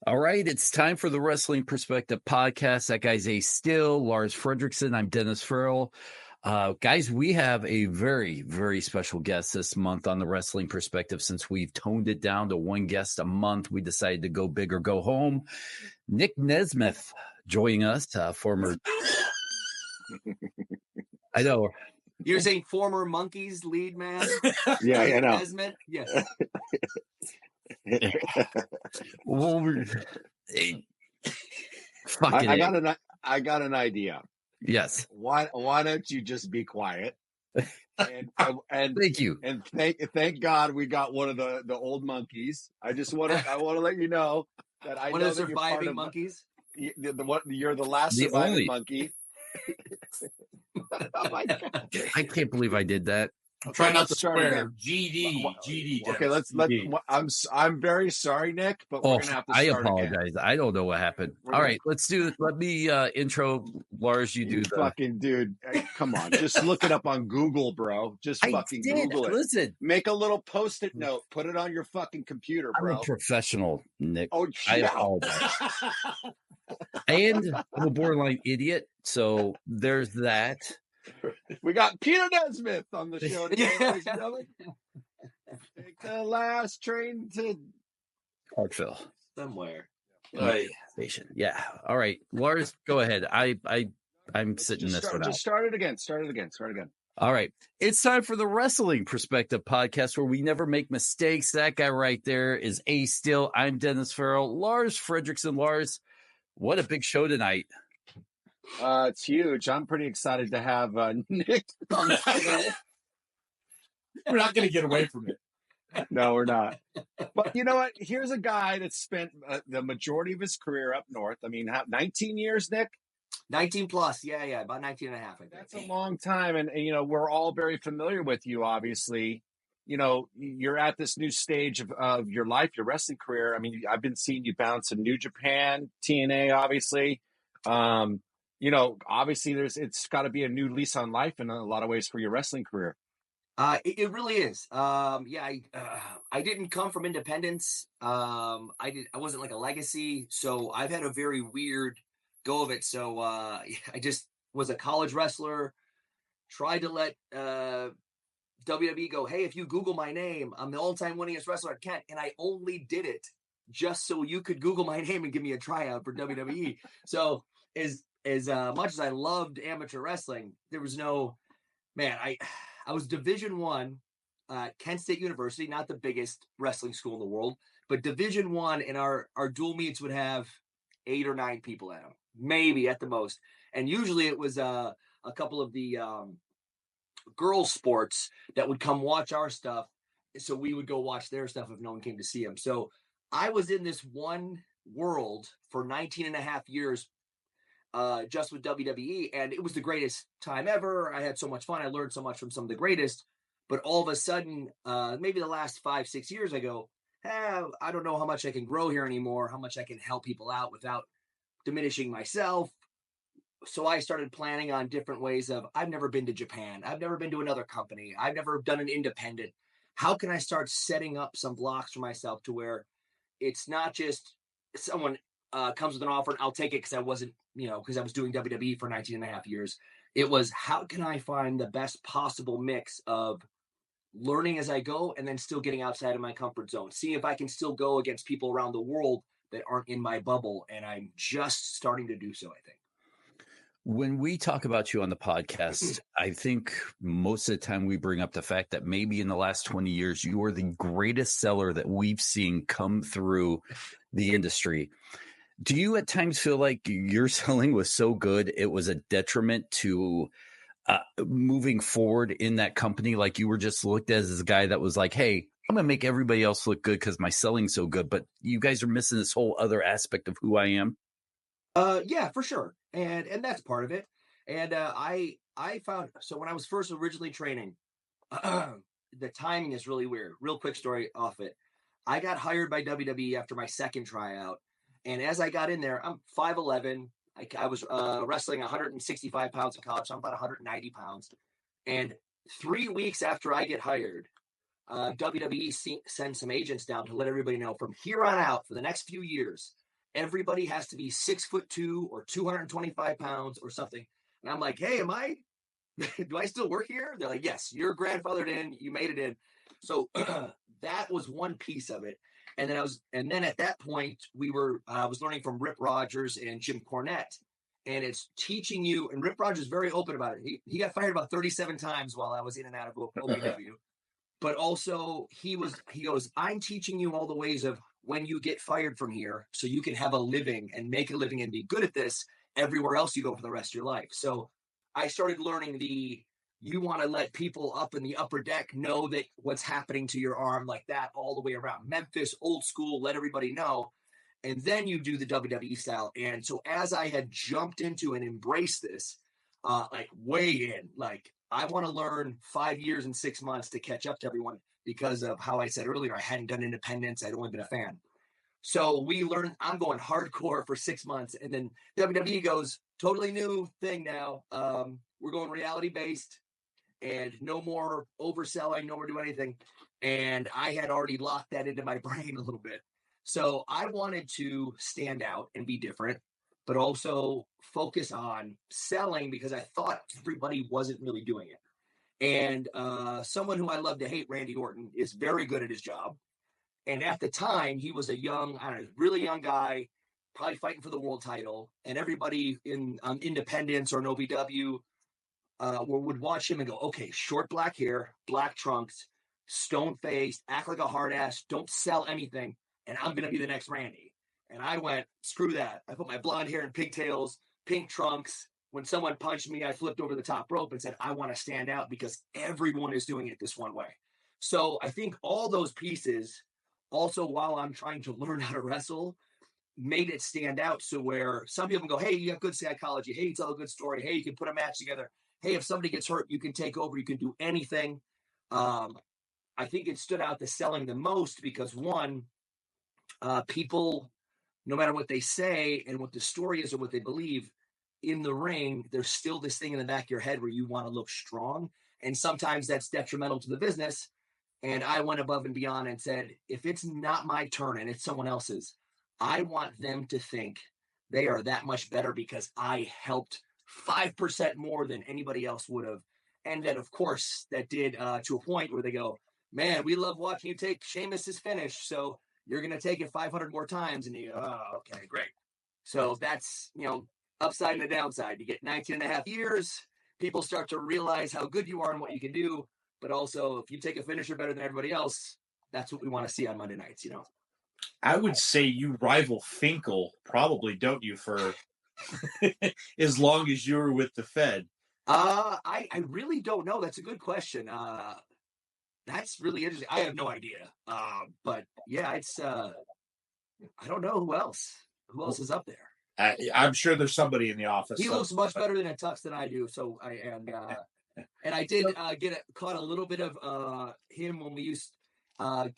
All right, it's time for the Wrestling Perspective podcast. That guy's Ace Still, Lars Frederiksen. I'm Dennis Farrell. Guys, we have a very, very special guest this month on the Wrestling Perspective. Since we've toned it down to one guest a month, we decided to go big or go home. Nic Nemeth joining us, former. I know. You're saying former Monkeys lead man? Yeah, I know. Nesmith? Yes. Well, I got an idea. Yes. Why don't you just be quiet? And thank you. And thank God we got one of the old monkeys. I want to let you know that I one know of the that you're part surviving of monkeys. You're the last surviving monkey. Oh my God. I can't believe I did that. I'm trying not to Start swear. again. GD. Okay, let's. I'm very sorry, Nick, but we're gonna have to. I start apologize. Again. I don't know what happened. All right, let's do it. Let me intro Lars. You do the fucking dude. Come on, just look it up on Google, bro. Just fucking Google it. Listen, make a little post-it note. Put it on your fucking computer, bro. I'm a professional, Nick. Oh, I apologize. And I'm a borderline idiot, so there's that. We got Peter Nesmith on the show today, ladies and gentlemen. Take the last train to Clarksville. Somewhere. Station. Yeah. All right. Lars, go ahead. I'm sitting this one out. Just start it again. All right. It's time for the Wrestling Perspective podcast where we never make mistakes. That guy right there is Ace Still. I'm Dennis Farrell. Lars Frederiksen. Lars, what a big show tonight. It's huge. I'm pretty excited to have Nick on the show. We're not going to get away from it. No, we're not. But you know what? Here's a guy that spent the majority of his career up north. I mean, 19 years, Nick? 19 plus. Yeah. About 19 and a half. I think. That's a long time. And, you know, we're all very familiar with you, obviously. You know, you're at this new stage of your life, your wrestling career. I mean, I've been seeing you bounce in New Japan, TNA, obviously. You know, obviously it's got to be a new lease on life in a lot of ways for your wrestling career. It really is. I didn't come from independence. I wasn't like a legacy. So I've had a very weird go of it. So I just was a college wrestler, tried to let WWE go, hey, if you Google my name, I'm the all-time winningest wrestler at Kent. And I only did it just so you could Google my name and give me a tryout for WWE. So as much as I loved amateur wrestling, there was no, man, I was Division I, Kent State University, not the biggest wrestling school in the world, but Division I, and our dual meets would have 8 or 9 people at them, maybe at the most. And usually it was a couple of the girls' sports that would come watch our stuff. So we would go watch their stuff if no one came to see them. So I was in this one world for 19 and a half years, just with WWE, and it was the greatest time ever. I had so much fun. I learned so much from some of the greatest, but all of a sudden, maybe the last 5-6 years, I go, I don't know how much I can grow here anymore, how much I can help people out without diminishing myself. So I started planning on different ways of, I've never been to Japan. I've never been to another company. I've never done an independent. How can I start setting up some blocks for myself to where it's not just someone comes with an offer and I'll take it because I wasn't, because I was doing WWE for 19 and a half years. It was, how can I find the best possible mix of learning as I go and then still getting outside of my comfort zone? See if I can still go against people around the world that aren't in my bubble. And I'm just starting to do so, I think. When we talk about you on the podcast, I think most of the time we bring up the fact that maybe in the last 20 years, you are the greatest seller that we've seen come through the industry. Do you at times feel like your selling was so good, it was a detriment to moving forward in that company? Like you were just looked at as a guy that was like, hey, I'm going to make everybody else look good because my selling's so good. But you guys are missing this whole other aspect of who I am. Yeah, for sure. And that's part of it. And I found, so when I was first originally training, the timing is really weird. Real quick story off it. I got hired by WWE after my second tryout. And as I got in there, I'm 5'11". I was wrestling 165 pounds in college. So I'm about 190 pounds. And 3 weeks after I get hired, WWE sends some agents down to let everybody know from here on out for the next few years, everybody has to be 6'2" or 225 pounds or something. And I'm like, hey, do I still work here? They're like, yes, you're grandfathered in, you made it in. So that was one piece of it. And then at that point I was learning from Rip Rogers and Jim Cornette, and it's teaching you, and Rip Rogers is very open about it. He got fired about 37 times while I was in and out of OVW. But also he goes, I'm teaching you all the ways of when you get fired from here so you can have a living and make a living and be good at this everywhere else you go for the rest of your life. So I started learning you want to let people up in the upper deck know that what's happening to your arm, like that, all the way around. Memphis, old school, let everybody know. And then you do the WWE style. And so as I had jumped into and embraced this, like way in, like I want to learn 5 years and 6 months to catch up to everyone because of how I said earlier, I hadn't done independence. I'd only been a fan. So we learned, I'm going hardcore for 6 months. And then WWE goes, totally new thing now. We're going reality based. And no more overselling, no more do anything. And I had already locked that into my brain a little bit. So I wanted to stand out and be different, but also focus on selling because I thought everybody wasn't really doing it. And someone who I love to hate, Randy Orton, is very good at his job. And at the time, he was a really young guy, probably fighting for the world title. And everybody in independence or an OVW would watch him and go, okay, short black hair, black trunks, stone faced, act like a hard ass, don't sell anything, and I'm going to be the next Randy. And I went, screw that. I put my blonde hair in pigtails, pink trunks. When someone punched me, I flipped over the top rope and said, I want to stand out because everyone is doing it this one way. So I think all those pieces, also while I'm trying to learn how to wrestle, made it stand out. So where some people go, hey, you have good psychology. Hey, you tell a good story. Hey, you can put a match together. Hey, if somebody gets hurt, you can take over. You can do anything. I think it stood out the selling the most because one, people, no matter what they say and what the story is or what they believe in the ring, there's still this thing in the back of your head where you want to look strong. And sometimes that's detrimental to the business. And I went above and beyond and said, if it's not my turn and it's someone else's, I want them to think they are that much better because I helped 5% more than anybody else would have. And then, of course, that did to a point where they go, man, we love watching you take Sheamus's finish. So you're going to take it 500 more times. And you go, oh, okay, great. So that's, upside and the downside. You get 19 and a half years. People start to realize how good you are and what you can do. But also, if you take a finisher better than everybody else, that's what we want to see on Monday nights, I would say you rival Finkel, probably, don't you, for as long as you were with the Fed? I really don't know. That's a good question. That's really interesting. I have no idea. But yeah, it's I don't know who else. Who else is up there? I'm sure there's somebody in the office. He looks much better than a tux than I do. So and I did caught a little bit of him when we used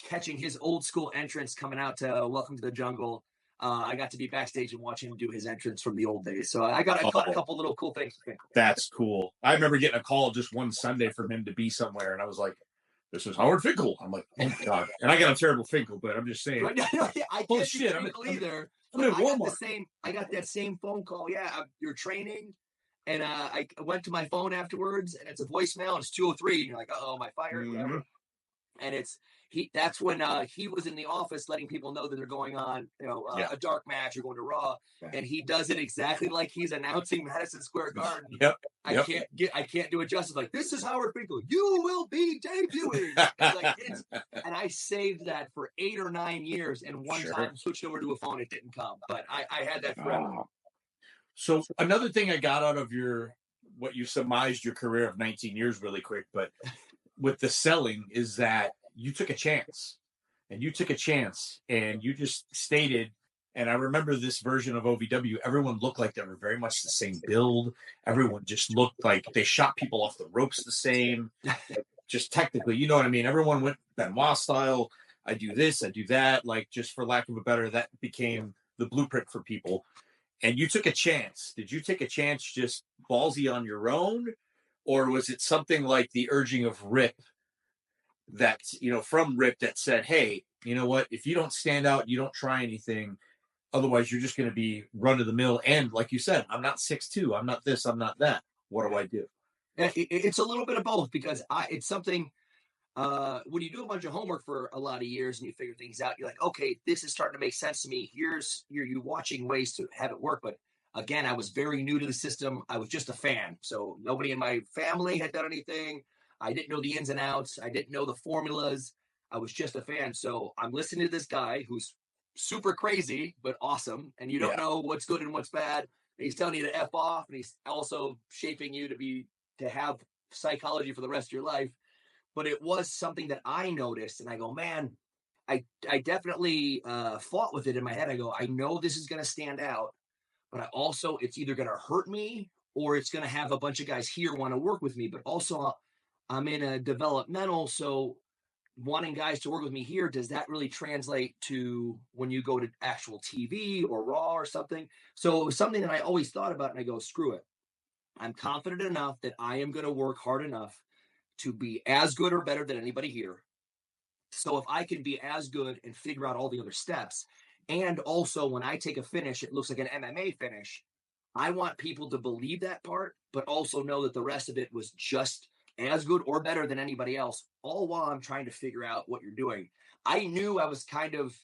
catching his old school entrance coming out to Welcome to the Jungle. I got to be backstage and watch him do his entrance from the old days. So I caught a couple little cool things. That's cool. I remember getting a call just one Sunday from him to be somewhere, and I was like, this is Howard Finkel. I'm like, oh my God. And I got a terrible Finkel, but I'm just saying. I can't do Finkel either. I got that same phone call. Yeah, you're training. And I went to my phone afterwards, and it's a voicemail, and it's 203. And you're like, uh-oh, am I fired? Mm-hmm. And that's when he was in the office letting people know that they're going on, a dark match or going to Raw. Yeah. And he does it exactly like he's announcing Madison Square Garden. Yep. I can't do it justice. Like, this is Howard Finkel. You will be debuting. And I saved that for 8 or 9 years. And one time switched over to a phone. It didn't come. But I had that forever. So another thing I got out of what you surmised your career of 19 years really quick, but with the selling is that you took a chance and you just stated, and I remember this version of OVW, everyone looked like they were very much the same build. Everyone just looked like they shot people off the ropes the same, just technically, you know what I mean? Everyone went Benoit style. I do this, I do that. Like, just for lack of a better, that became the blueprint for people. And you took a chance. Did you take a chance just ballsy on your own? Or was it something like the urging of Rip from Rip that said, hey, you know what? If you don't stand out, you don't try anything, Otherwise, you're just going to be run of the mill. And like you said, I'm not 6'2", I'm not this, I'm not that. What do I do? It's a little bit of both, because it's something, when you do a bunch of homework for a lot of years and you figure things out, you're like, okay, this is starting to make sense to me. You're watching ways to have it work. But again, I was very new to the system. I was just a fan. So nobody in my family had done anything. I didn't know the ins and outs. I didn't know the formulas. I was just a fan. So I'm listening to this guy who's super crazy, but awesome. And you don't know what's good and what's bad. And he's telling you to F off, and he's also shaping you to have psychology for the rest of your life. But it was something that I noticed, and I go, man, I definitely fought with it in my head. I go, I know this is going to stand out, but I also, it's either going to hurt me or it's going to have a bunch of guys here want to work with me. But also, I'm in a developmental, so wanting guys to work with me here, does that really translate to when you go to actual TV or Raw or something? So it was something that I always thought about, and I go, screw it. I'm confident enough that I am going to work hard enough to be as good or better than anybody here. So if I can be as good and figure out all the other steps, and also when I take a finish, it looks like an MMA finish, I want people to believe that part, but also know that the rest of it was just as good or better than anybody else, all while I'm trying to figure out what you're doing. I knew I was kind of,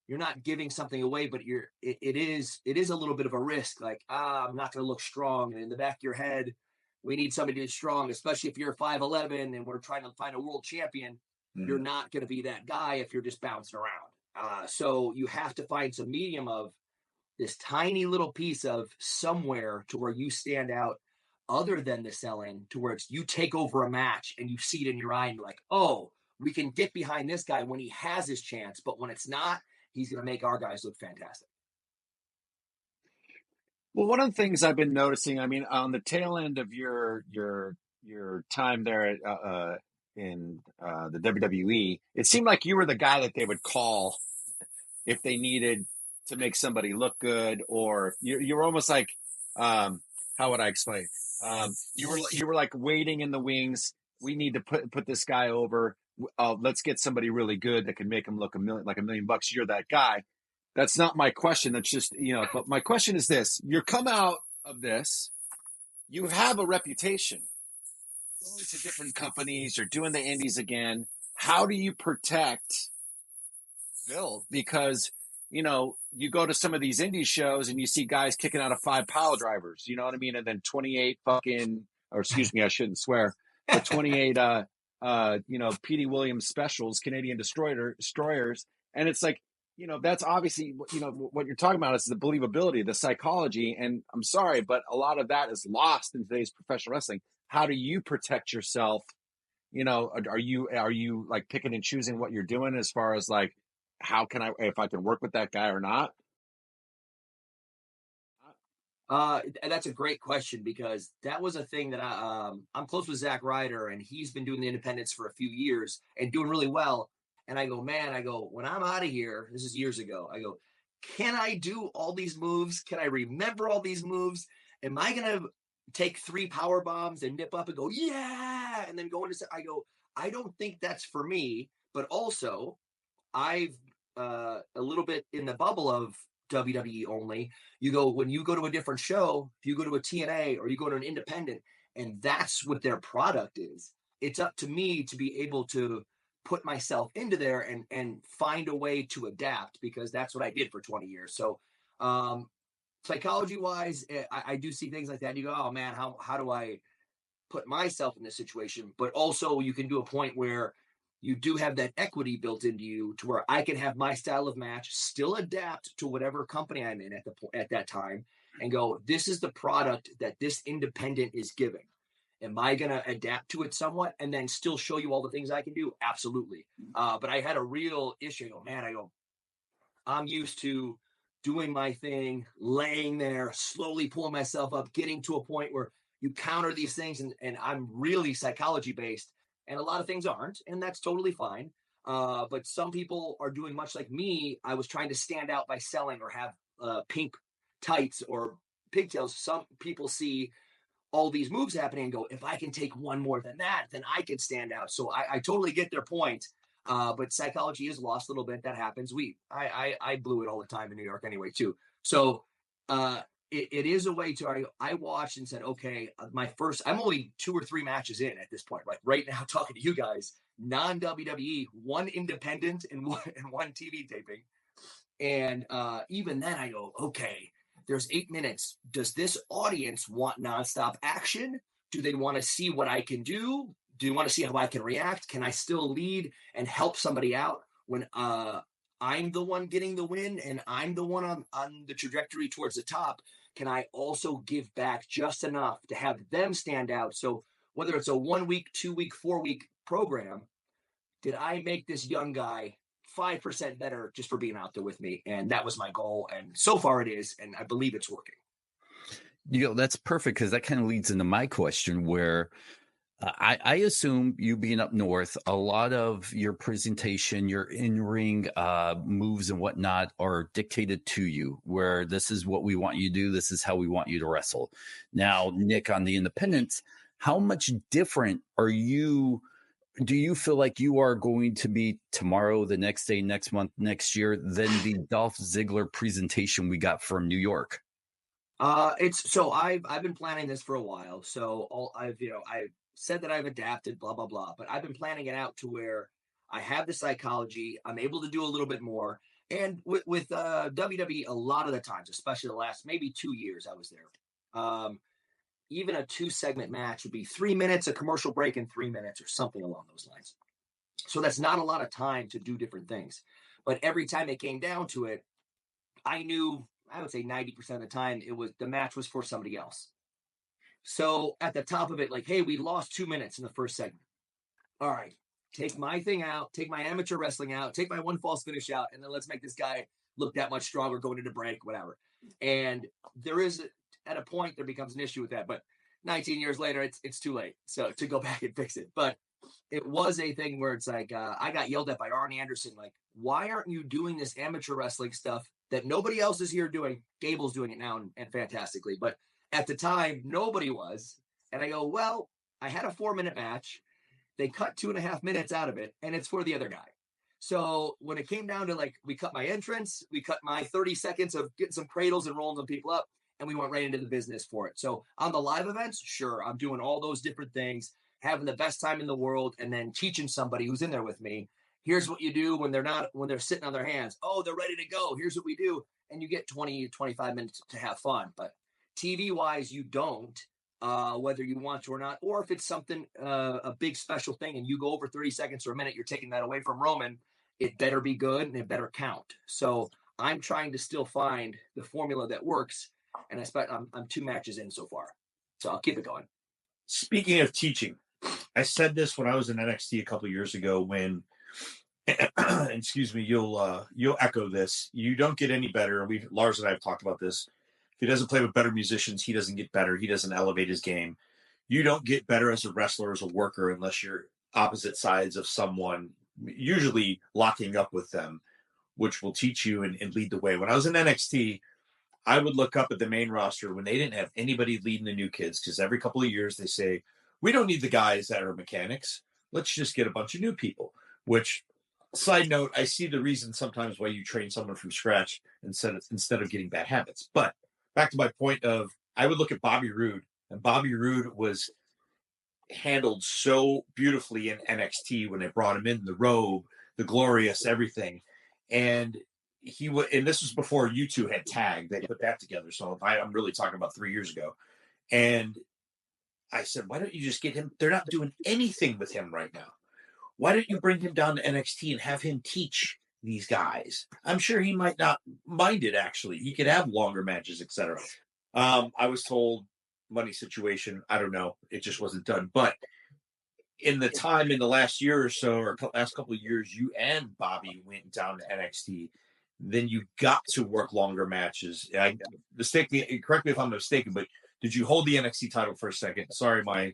you're not giving something away, but it is a little bit of a risk. Like, I'm not going to look strong. And in the back of your head, we need somebody who's strong, especially if you're 5'11" and we're trying to find a world champion. You're not going to be that guy if you're just bouncing around. So you have to find some medium of this tiny little piece of somewhere to where you stand out other than the selling, to where it's you take over a match and you see it in your eye and you're like, oh, we can get behind this guy when he has his chance, but when it's not, he's going to make our guys look fantastic. Well, one of the things I've been noticing, I mean, on the tail end of your time there in the WWE, it seemed like you were the guy that they would call if they needed to make somebody look good, or you were almost like, how would I explain? You were like waiting in the wings. We need to put this guy over. Let's get somebody really good that can make him look $1 million. You're that guy. That's not my question. That's just, but my question is this. You come out of this, you have a reputation. Going to different companies, you're doing the indies again. How do you protect Bill? Because, you go to some of these indie shows and you see guys kicking out of 5 pile drivers, you know what I mean? And then 28 excuse me, I shouldn't swear, but 28, P.D. Williams specials, Canadian destroyers. And it's like, that's obviously, what you're talking about is the believability, the psychology. And I'm sorry, but a lot of that is lost in today's professional wrestling. How do you protect yourself? Are you like picking and choosing what you're doing as far as like, how can if I can work with that guy or not? That's a great question, because that was a thing that I'm close with Zack Ryder, and he's been doing the independents for a few years and doing really well. And I go, man, when I'm out of here, this is years ago, I go, can I do all these moves? Can I remember all these moves? Am I going to take 3 power bombs and nip up and go, yeah, and then go into, I go, I don't think that's for me. But also, I've a little bit in the bubble of WWE only. When you go to a different show, if you go to a TNA or you go to an independent, and that's what their product is, it's up to me to be able to put myself into there and find a way to adapt, because that's what I did for 20 years. So psychology wise, I do see things like that. And you go, oh man, how do I put myself in this situation? But also you can do a point where you do have that equity built into you to where I can have my style of match, still adapt to whatever company I'm in at that time, and go, this is the product that this independent is giving. Am I going to adapt to it somewhat and then still show you all the things I can do? Absolutely. But I had a real issue. I'm used to doing my thing, laying there, slowly pulling myself up, getting to a point where you counter these things. And I'm really psychology based. And a lot of things aren't, and that's totally fine. But some people are doing much like me. I was trying to stand out by selling or have pink tights or pigtails. Some people see all these moves happening and go, if I can take one more than that, then I can stand out. So I totally get their point. But psychology is lost a little bit. That happens. I blew it all the time in New York anyway too. So it is a way to, I watched and said, okay, I'm only 2 or 3 matches in at this point, right now talking to you guys, non-WWE, 1 independent and one TV taping. And even then I go, okay, there's 8 minutes. Does this audience want nonstop action? Do they want to see what I can do? Do you want to see how I can react? Can I still lead and help somebody out when I'm the one getting the win and I'm the one on the trajectory towards the top? Can I also give back just enough to have them stand out? So whether it's a 1 week, 2 week, 4 week program, did I make this young guy 5% better just for being out there with me? And that was my goal. And so far it is. And I believe it's working. That's perfect, because that kind of leads into my question where I assume you being up north, a lot of your presentation, your in-ring moves and whatnot are dictated to you, where this is what we want you to do. This is how we want you to wrestle. Now, Nick, on the independents, how much different are you? Do you feel like you are going to be tomorrow, the next day, next month, next year than the Dolph Ziggler presentation we got from New York? I've been planning this for a while. So I've said that I've adapted, blah, blah, blah, but I've been planning it out to where I have the psychology. I'm able to do a little bit more. And with WWE, a lot of the times, especially the last maybe 2 years I was there, even a 2-segment match would be 3 minutes, a commercial break in 3 minutes or something along those lines. So that's not a lot of time to do different things. But every time it came down to it, I knew, I would say 90% of the time, the match was for somebody else. So at the top of it, like, hey, we lost 2 minutes in the first segment. All right, take my thing out, take my amateur wrestling out, take my 1 false finish out, and then let's make this guy look that much stronger going into break, whatever. And at a point, there becomes an issue with that. But 19 years later, it's too late. So to go back and fix it. But it was a thing where it's like, I got yelled at by Arn Anderson, like, why aren't you doing this amateur wrestling stuff that nobody else is here doing? Gable's doing it now and fantastically. But at the time, nobody was. And I go, well, I had a 4-minute match. They cut 2.5 minutes out of it, and it's for the other guy. So when it came down to, like, we cut my entrance, we cut my 30 seconds of getting some cradles and rolling some people up, and we went right into the business for it. So on the live events, sure, I'm doing all those different things, having the best time in the world, and then teaching somebody who's in there with me, here's what you do when they're sitting on their hands. Oh, they're ready to go. Here's what we do. And you get 20, 25 minutes to have fun. But TV-wise, you don't, whether you want to or not. Or if it's something, a big special thing, and you go over 30 seconds or a minute, you're taking that away from Roman, it better be good and it better count. So I'm trying to still find the formula that works. And I'm 2 matches in so far. So I'll keep it going. Speaking of teaching, I said this when I was in NXT a couple of years ago when, excuse me, you'll echo this. You don't get any better. Lars and I have talked about this. If he doesn't play with better musicians, he doesn't get better. He doesn't elevate his game. You don't get better as a wrestler, as a worker, unless you're opposite sides of someone, usually locking up with them, which will teach you and lead the way. When I was in NXT, I would look up at the main roster when they didn't have anybody leading the new kids, because every couple of years they say, we don't need the guys that are mechanics. Let's just get a bunch of new people, which, side note, I see the reason sometimes why you train someone from scratch instead of getting bad habits. But back to my point of, I would look at Bobby Roode, and Bobby Roode was handled so beautifully in NXT when they brought him in, the robe, the glorious, everything. And this was before you two had tagged. They put that together. So I'm really talking about 3 years ago. And I said, why don't you just get him? They're not doing anything with him right now. Why don't you bring him down to NXT and have him teach these guys? I'm sure he might not mind it, actually. He could have longer matches, etc. I was told, money situation, I don't know. It just wasn't done. But in the last year or so, or last couple of years, you and Bobby went down to NXT. Then you got to work longer matches. Correct me if I'm mistaken, but did you hold the NXT title for a second? Sorry, my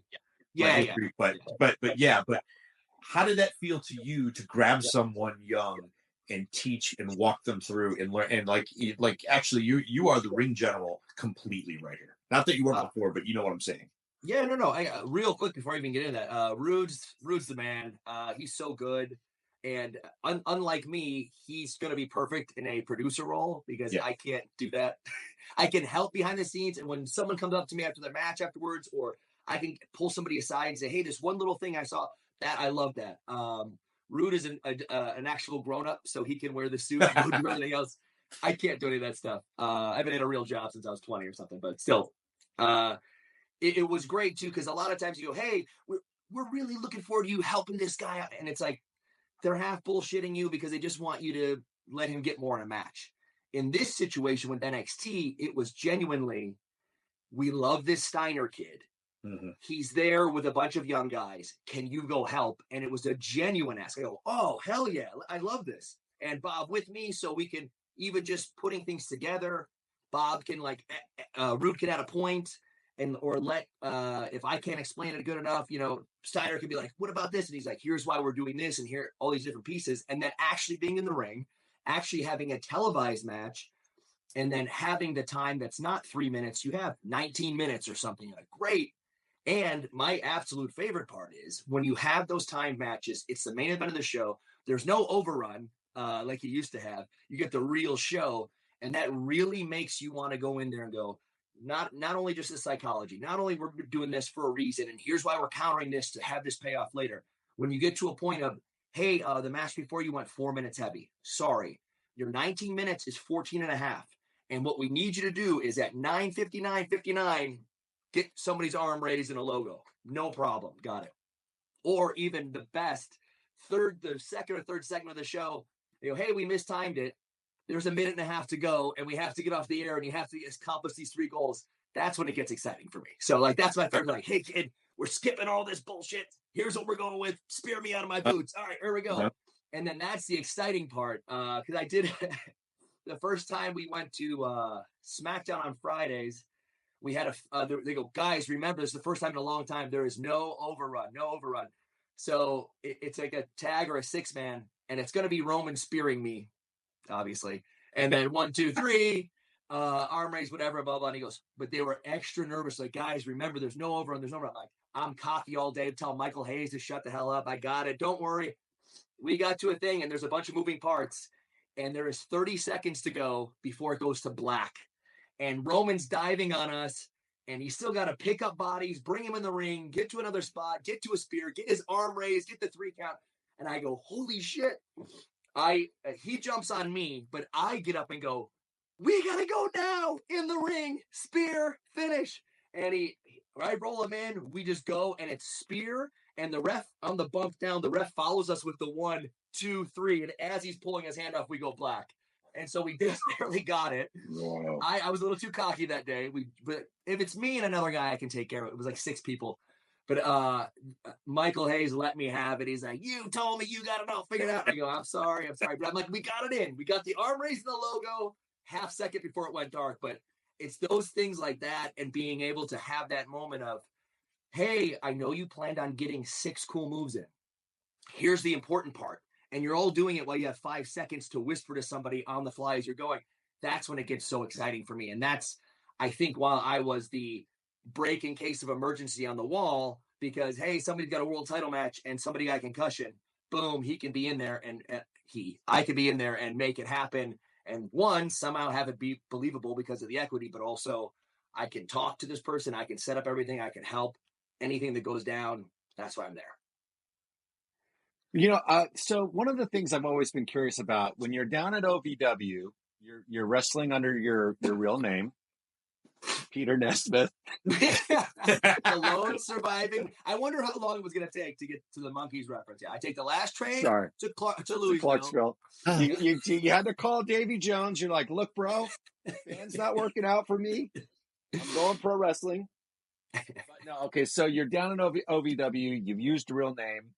history, but how did that feel to you to grab someone young and teach and walk them through and learn? And like actually, you are the ring general completely right here. Not that you weren't before, but you know what I'm saying. Yeah, no. Real quick before I even get into that, Rude's the man. He's so good. And unlike me, he's going to be perfect in a producer role because I can't do that. I can help behind the scenes. And when someone comes up to me after the match afterwards, or I can pull somebody aside and say, hey, this one little thing I saw, that I love that. Rude is an actual grown-up, so he can wear the suit and go do everything else. I can't do any of that stuff. I've been in a real job since I was 20 or something, but still. It was great, too, because a lot of times you go, hey, we're really looking forward to you helping this guy out. And it's like, they're half bullshitting you because they just want you to let him get more in a match. In this situation with NXT, it was genuinely, we love this Steiner kid. Mm-hmm. He's there with a bunch of young guys. Can you go help? And it was a genuine ask. I go, oh, hell yeah. I love this. And Bob with me, so we can even just putting things together. Bob can Root can add a point. Or let if I can't explain it good enough, Steiner can be like, what about this? And he's like, here's why we're doing this, and here all these different pieces. And then actually being in the ring, actually having a televised match, and then having the time that's not 3 minutes, you have 19 minutes or something. Like, great. And my absolute favorite part is when you have those timed matches, it's the main event of the show. There's no overrun like you used to have. You get the real show, and that really makes you want to go in there and go, not only just the psychology, not only we're doing this for a reason, and here's why we're countering this to have this payoff later. When you get to a point of, hey, the match before you went 4 minutes heavy. Sorry, your 19 minutes is 14 and a half. And what we need you to do is at 9:59, get somebody's arm raised in a logo. No problem. Got it. Or even the best, the second or third segment of the show, hey, we mistimed it. There's a minute and a half to go, and we have to get off the air, and you have to accomplish these 3 goals. That's when it gets exciting for me. So, that's my favorite. Like, hey, kid, we're skipping all this bullshit. Here's what we're going with. Spear me out of my boots. All right, here we go. And then that's the exciting part, because I did the first time we went to SmackDown on Fridays. We had they go, guys, remember, this is the first time in a long time. There is no overrun. So it's like a tag or a 6-man, and it's going to be Roman spearing me, obviously. And then 1, 2, 3, arm raise, whatever, blah, blah. And he goes, but they were extra nervous. Like, guys, remember, there's no overrun. I'm like, I'm cocky all day to tell Michael Hayes to shut the hell up. I got it. Don't worry. We got to a thing, and there's a bunch of moving parts, and there is 30 seconds to go before it goes to black. And Roman's diving on us, and he's still got to pick up bodies, bring him in the ring, get to another spot, get to a spear, get his arm raised, get the 3 count. And I go, holy shit. He jumps on me, but I get up and go, we got to go now in the ring, spear, finish. And I roll him in. We just go, and it's spear. And the ref on the bump down, the ref follows us with the 1, 2, 3. And as he's pulling his hand off, we go black. And so we just barely got it. Wow. I was a little too cocky that day. But if it's me and another guy, I can take care of it. It was like 6 people. But Michael Hayes let me have it. He's like, you told me you got it all figured out. I go, I'm sorry. But I'm like, we got it in. We got the arm raise and the logo half second before it went dark. But it's those things like that, and being able to have that moment of, hey, I know you planned on getting 6 cool moves in. Here's the important part. And you're all doing it while you have 5 seconds to whisper to somebody on the fly as you're going. That's when it gets so exciting for me. And that's, I think, while I was the break in case of emergency on the wall, because, hey, somebody's got a world title match and somebody got a concussion, boom, he can be in there, and I can be in there and make it happen. And one, somehow have it be believable because of the equity, but also I can talk to this person. I can set up everything. I can help anything that goes down. That's why I'm there. So one of the things I've always been curious about, when you're down at OVW, you're wrestling under your real name, Peter Nesmith. Alone surviving. I wonder how long it was going to take to get to the Monkeys reference. Yeah, I take the last train to Louisville. Clarksville. You had to call Davy Jones. You're like, look, bro, band's not working out for me. I'm going pro wrestling. But no, okay, so you're down in OVW. You've used a real name.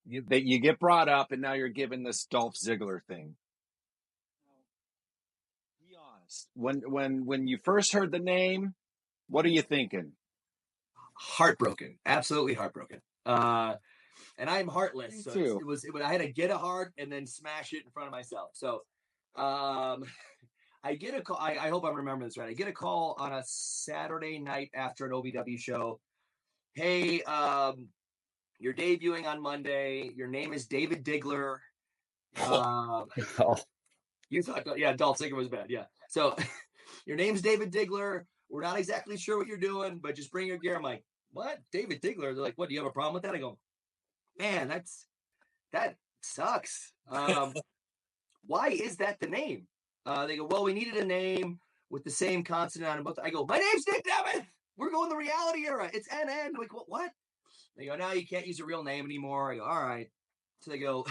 You get brought up, and now you're given this Dolph Ziggler thing. Be honest. When you first heard the name, what are you thinking? Heartbroken, absolutely heartbroken. And I'm heartless, so it was. I had to get a heart and then smash it in front of myself. So, I get a call. I hope I'm remembering this right. I get a call on a Saturday night after an OVW show. Hey, You're debuting on Monday. Your name is David Diggler. Oh. You thought, yeah, Dolph Ziggler was bad. Yeah. So your name's David Diggler. We're not exactly sure what you're doing, but just bring your gear. I'm like, what? David Diggler? They're like, what? Do you have a problem with that? I go, man, that sucks. Why is that the name? They go, well, we needed a name with the same consonant on both. I go, my name's Nic Nemeth. We're going the reality era. It's NN. Like, what? They go, no, you can't use a real name anymore. I go, all right. So they go,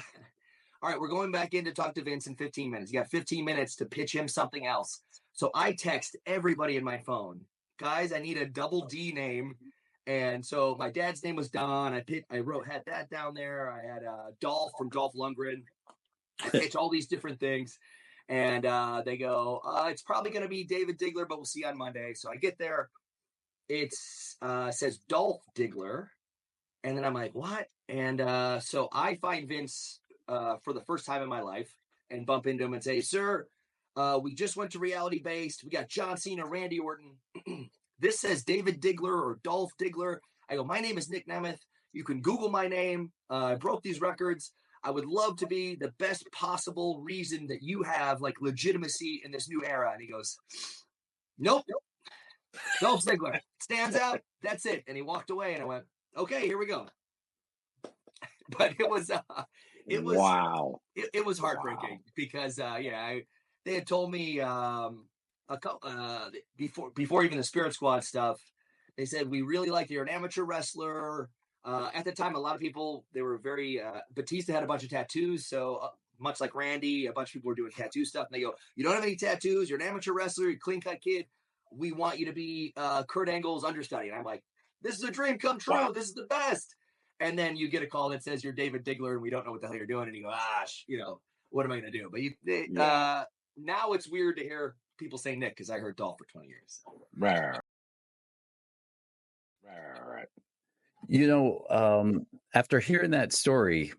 all right, we're going back in to talk to Vince in 15 minutes. You got 15 minutes to pitch him something else. So I text everybody in my phone, guys, I need a double D name. And so my dad's name was Don. Had that down there. I had Dolph from Dolph Lundgren. I pitch all these different things. And they go, it's probably going to be David Diggler, but we'll see on Monday. So I get there. It says Dolph Diggler. And then I'm like, what? And so I find Vince for the first time in my life and bump into him and say, sir, we just went to reality based. We got John Cena, Randy Orton. This says David Diggler or Dolph Diggler. I go, my name is Nic Nemeth. You can Google my name. I broke these records. I would love to be the best possible reason that you have like legitimacy in this new era. And he goes, nope. Dolph Ziggler stands out. That's it. And he walked away and I went, okay, here we go. But it was wow. It was heartbreaking because they had told me before even the Spirit Squad stuff, they said we really like you're an amateur wrestler. At the time, a lot of people they were very Batista had a bunch of tattoos, so much like Randy, a bunch of people were doing tattoo stuff. And they go, you don't have any tattoos. You're an amateur wrestler. You're a clean cut kid. We want you to be Kurt Angle's understudy. And I'm like, this is a dream come true. Wow. This is the best. And then you get a call that says you're David Diggler and we don't know what the hell you're doing. And you go, what am I going to do? But now it's weird to hear people say Nick because I heard Dolph for 20 years. So. Right. After hearing that story,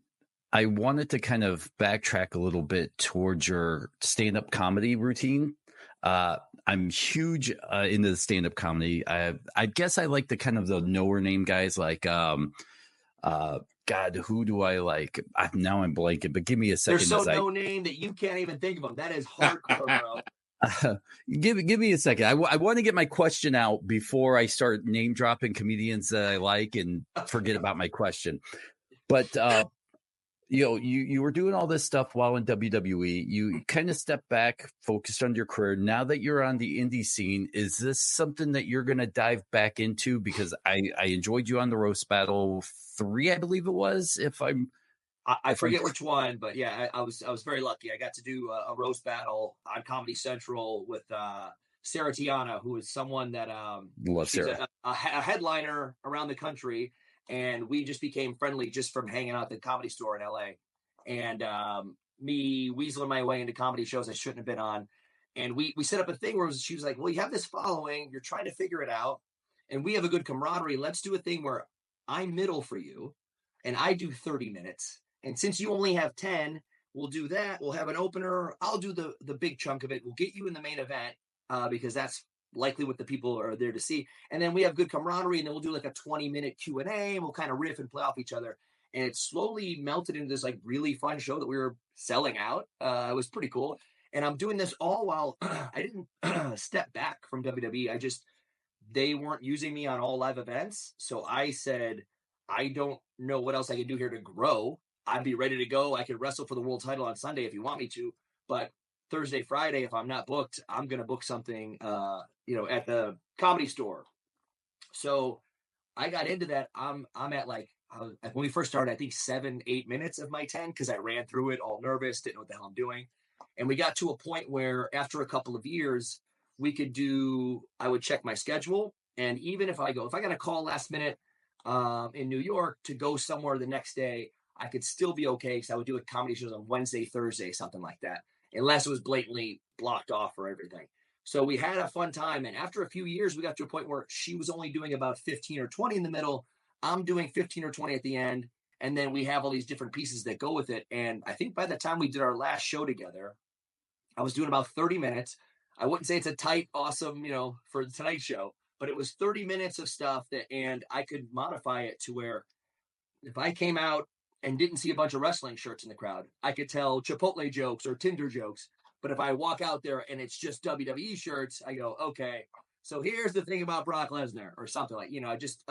I wanted to kind of backtrack a little bit towards your stand-up comedy routine. I'm huge into the stand-up comedy. I guess I like the kind of the knower name guys like God, who do I like? Now I'm blanking, but give me a second. They're so no name that you can't even think of them. That is hardcore, bro. Give me a second. I want to get my question out before I start name dropping comedians that I like and forget about my question. But you were doing all this stuff while in WWE. You kind of stepped back, focused on your career. Now that you're on the indie scene, is this something that you're going to dive back into? Because I enjoyed you on the Roast Battle 3, I believe it was. I forget which one, but yeah, I was very lucky. I got to do a roast battle on Comedy Central with Sarah Tiana, who is someone that she's a headliner around the country. And we just became friendly just from hanging out at the Comedy Store in LA. And me weaseling my way into comedy shows I shouldn't have been on. And we set up a thing where she was like, well, you have this following. You're trying to figure it out. And we have a good camaraderie. Let's do a thing where I'm middle for you. And I do 30 minutes. And since you only have 10, we'll do that. We'll have an opener. I'll do the big chunk of it. We'll get you in the main event because that's likely what the people are there to see. And then we have good camaraderie, and then we'll do like a 20-minute Q&A, and we'll kind of riff and play off each other. And it slowly melted into this like really fun show that we were selling out. It was pretty cool. And I'm doing this all while I didn't step back from WWE. They weren't using me on all live events. So I said, I don't know what else I can do here to grow. I'd be ready to go. I could wrestle for the world title on Sunday if you want me to, but Thursday, Friday, if I'm not booked, I'm going to book something, at the Comedy Store. So I got into that. I'm at like, when we first started, I think 7-8 minutes of my 10, because I ran through it all nervous, didn't know what the hell I'm doing. And we got to a point where after a couple of years, I would check my schedule. And even if I got a call last minute in New York to go somewhere the next day, I could still be okay because I would do a comedy shows on Wednesday, Thursday, something like that, unless it was blatantly blocked off for everything. So we had a fun time. And after a few years, we got to a point where she was only doing about 15 or 20 in the middle. I'm doing 15 or 20 at the end. And then we have all these different pieces that go with it. And I think by the time we did our last show together, I was doing about 30 minutes. I wouldn't say it's a tight, awesome, for the Tonight Show, but it was 30 minutes of stuff and I could modify it to where if I came out and didn't see a bunch of wrestling shirts in the crowd, I could tell Chipotle jokes or Tinder jokes. But if I walk out there and it's just WWE shirts, I go, okay, so here's the thing about Brock Lesnar or something like, just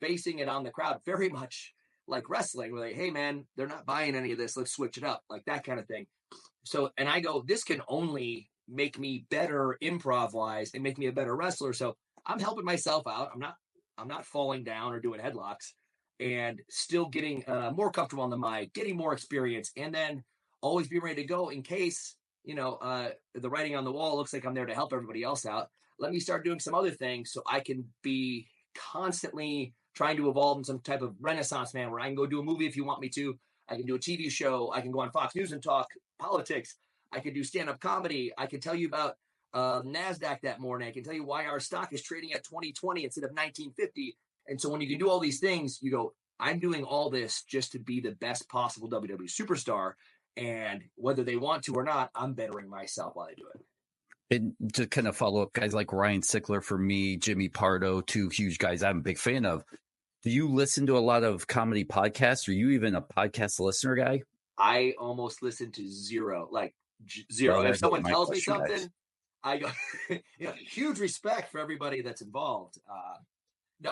basing it on the crowd, very much like wrestling, where hey man, they're not buying any of this. Let's switch it up, like that kind of thing. So, and I go, this can only make me better improv wise and make me a better wrestler. So I'm helping myself out. I'm not falling down or doing headlocks, and still getting more comfortable on the mic, getting more experience, and then always be ready to go in case, the writing on the wall looks like I'm there to help everybody else out. Let me start doing some other things so I can be constantly trying to evolve in some type of renaissance man where I can go do a movie if you want me to. I can do a TV show. I can go on Fox News and talk politics. I can do stand-up comedy. I can tell you about NASDAQ that morning. I can tell you why our stock is trading at 2020 instead of 1950. And so when you can do all these things, you go, I'm doing all this just to be the best possible WWE superstar. And whether they want to or not, I'm bettering myself while I do it. And to kind of follow up, guys like Ryan Sickler for me, Jimmy Pardo, two huge guys I'm a big fan of. Do you listen to a lot of comedy podcasts? Are you even a podcast listener guy? I almost listen to zero, like zero. If someone tells me something, I go, huge respect for everybody that's involved.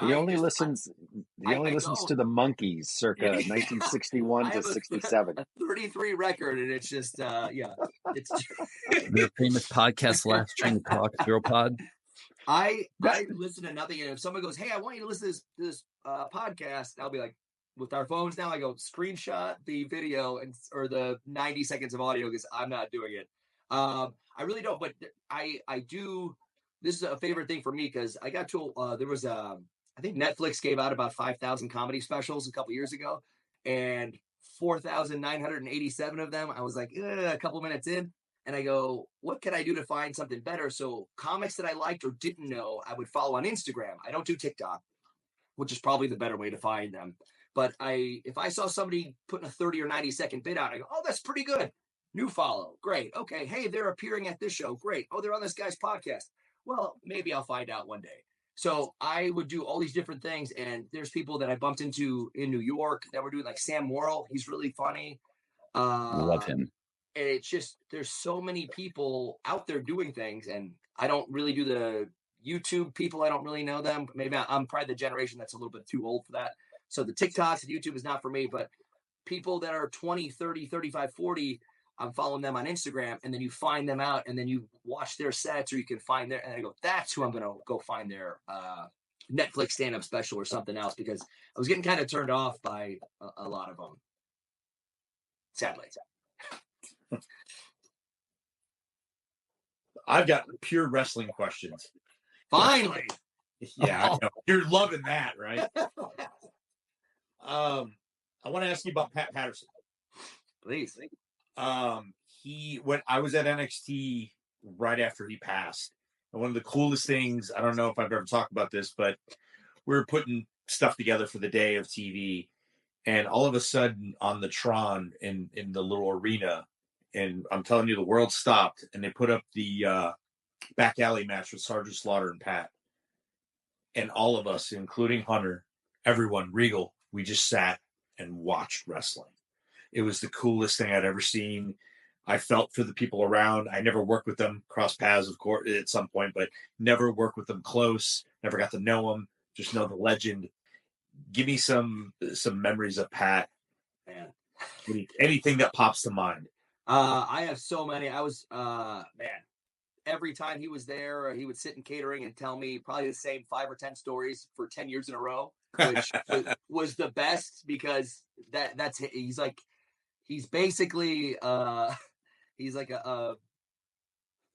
He only listens to the Monkees circa 1961 to 67. A 33 record, and it's just it's their famous podcast, Last Train Talk, Zero Pod. I listen to nothing, and if someone goes, "Hey, I want you to listen to this podcast," I'll be like, with our phones now, I go screenshot the video or the 90 seconds of audio because I'm not doing it. I really don't, but I do. This is a favorite thing for me because I got to there was I think Netflix gave out about 5,000 comedy specials a couple years ago, and 4,987 of them, I was like, a couple minutes in, and I go, what can I do to find something better? So comics that I liked or didn't know, I would follow on Instagram. I don't do TikTok, which is probably the better way to find them. But if I saw somebody putting a 30 or 90 second bit out, I go, oh, that's pretty good. New follow. Great. Okay. Hey, they're appearing at this show. Great. Oh, they're on this guy's podcast. Well, maybe I'll find out one day. So I would do all these different things. And there's people that I bumped into in New York that were doing, like Sam Morrill. He's really funny. Love him. And it's just, there's so many people out there doing things. And I don't really do the YouTube people. I don't really know them. Maybe I'm probably the generation that's a little bit too old for that. So the TikToks and YouTube is not for me, but people that are 20, 30, 35, 40, I'm following them on Instagram, and then you find them out, and then you watch their sets, or you can find their, and I go, that's who I'm going to go find their Netflix stand-up special or something else, because I was getting kind of turned off by a lot of them. Sadly. I've got pure wrestling questions. Finally. Yeah, I know. You're loving that, right? I want to ask you about Pat Patterson. Please. When I was at NXT right after he passed, and one of the coolest things, I don't know if I've ever talked about this, but we were putting stuff together for the day of TV, and all of a sudden on the Tron in the little arena, and I'm telling you, the world stopped, and they put up the back alley match with Sergeant Slaughter and Pat, and all of us, including Hunter, everyone, Regal, we just sat and watched wrestling. It was the coolest thing I'd ever seen. I felt for the people around. I never worked with them, cross paths, of course, at some point, but never worked with them close. Never got to know them. Just know the legend. Give me some memories of Pat. Man, anything that pops to mind. I have so many. I was every time he was there, he would sit in catering and tell me probably the same 5 or 10 stories for 10 years in a row, which was the best, because he's basically he's like a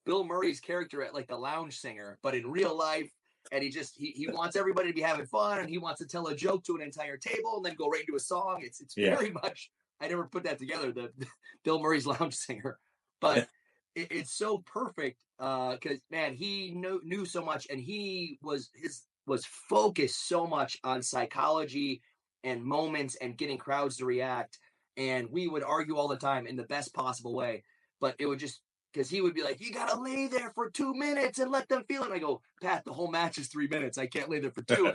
Bill Murray's character at like the Lounge Singer, but in real life. And he wants everybody to be having fun, and he wants to tell a joke to an entire table and then go right into a song. It's very much, I never put that together, the Bill Murray's Lounge Singer, but it's so perfect because man, he knew so much, and he was focused so much on psychology and moments and getting crowds to react. And we would argue all the time in the best possible way, but it would just, because he would be like, you got to lay there for 2 minutes and let them feel it. And I go, Pat, the whole match is 3 minutes. I can't lay there for 2.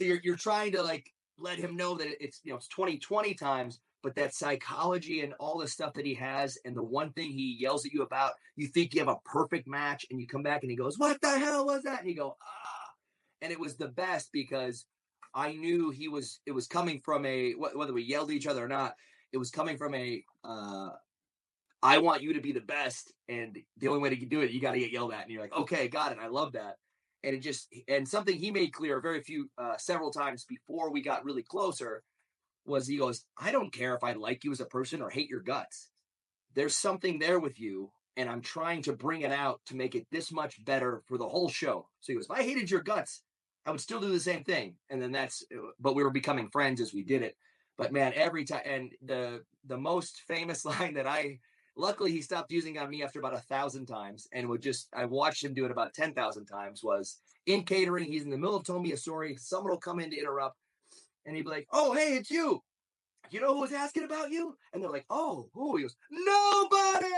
You're trying to like let him know that it's 20 times, but that psychology and all the stuff that he has, and the one thing he yells at you about, you think you have a perfect match, and you come back and he goes, "What the hell was that?" And you go, "Ah," and it was the best because I knew it was coming from whether we yelled at each other or not, it was coming from I want you to be the best, and the only way to do it, you got to get yelled at. And you're like, okay, got it. I love that. And something he made clear several times before we got really closer was he goes, "I don't care if I like you as a person or hate your guts. There's something there with you, and I'm trying to bring it out to make it this much better for the whole show." So he goes, "If I hated your guts, I would still do the same thing." And then but we were becoming friends as we did it. But man, every time, and the most famous line that luckily he stopped using on me after about 1,000 times, and I watched him do it about 10,000 times, was in catering. He's in the middle of telling me a story. Someone will come in to interrupt, and he'd be like, "Oh, hey, it's you. You know who was asking about you?" And they're like, "Oh, who?" He goes, "Nobody."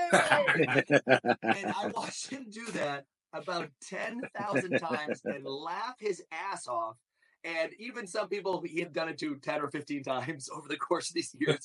And I watched him do that about 10,000 times and laugh his ass off. And even some people he had done it to 10 or 15 times over the course of these years.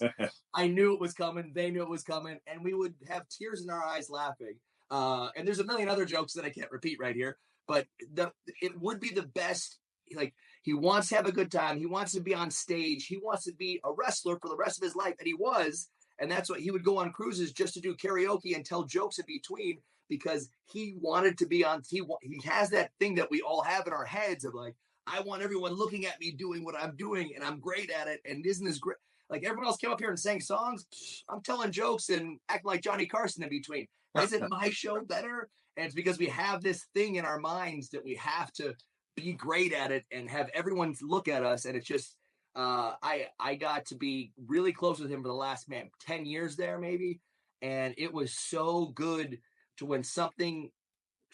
I knew it was coming. They knew it was coming. And we would have tears in our eyes laughing. And there's a million other jokes that I can't repeat right here. But it would be the best. Like, he wants to have a good time. He wants to be on stage. He wants to be a wrestler for the rest of his life. And he was. And that's what he would go on cruises just to do karaoke and tell jokes in between, because he wanted to be on. He has that thing that we all have in our heads of like, I want everyone looking at me doing what I'm doing, and I'm great at it. And isn't this great? Like, everyone else came up here and sang songs. I'm telling jokes and acting like Johnny Carson in between. Isn't my show better? And it's because we have this thing in our minds that we have to be great at it and have everyone look at us. And it's just, I got to be really close with him for the last 10 years there, maybe. And it was so good to when something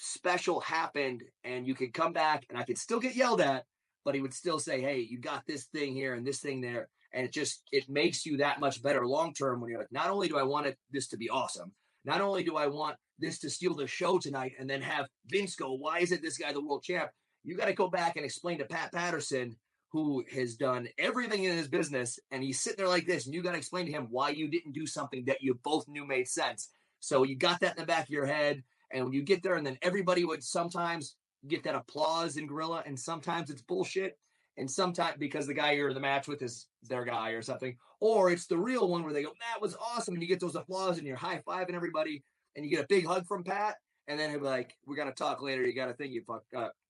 special happened and you could come back and I could still get yelled at, but he would still say, "Hey, you got this thing here and this thing there." And it makes you that much better long term when you're like, not only do I want this to be awesome, not only do I want this to steal the show tonight and then have Vince go, "Why isn't this guy the world champ?" You got to go back and explain to Pat Patterson, who has done everything in his business, and he's sitting there like this, and you got to explain to him why you didn't do something that you both knew made sense. So you got that in the back of your head. And when you get there, and then everybody would sometimes get that applause in Gorilla, and sometimes it's bullshit, and sometimes because the guy you're in the match with is their guy or something, or it's the real one where they go, "That was awesome," and you get those applause and you're high-fiving everybody, and you get a big hug from Pat, and then he'll be like, "We got to talk later. You got to think you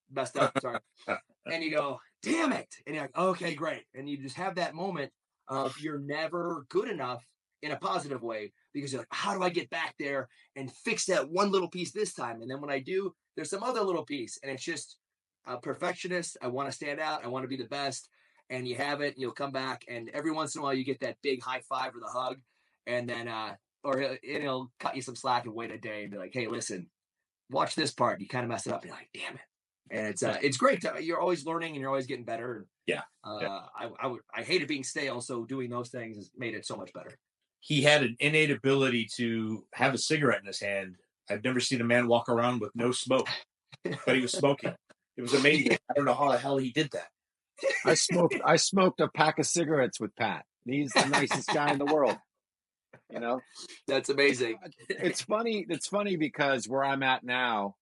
messed up. Sorry." And you go, "Damn it." And you're like, "Okay, great." And you just have that moment of you're never good enough in a positive way, because you're like, how do I get back there and fix that one little piece this time? And then when I do, there's some other little piece, and it's just a perfectionist. I want to stand out. I want to be the best. And you have it, and you'll come back, and every once in a while you get that big high five or the hug, and then, or he'll cut you some slack and wait a day and be like, "Hey, listen, watch this part." You kind of mess it up. You're like, "Damn it." And it's great. You're always learning and you're always getting better. Yeah. I hated being stale. So doing those things has made it so much better. He had an innate ability to have a cigarette in his hand. I've never seen a man walk around with no smoke, but he was smoking. It was amazing. I don't know how the hell he did that. I smoked a pack of cigarettes with Pat. He's the nicest guy in the world. You know, that's amazing. It's funny. It's funny because where I'm at now,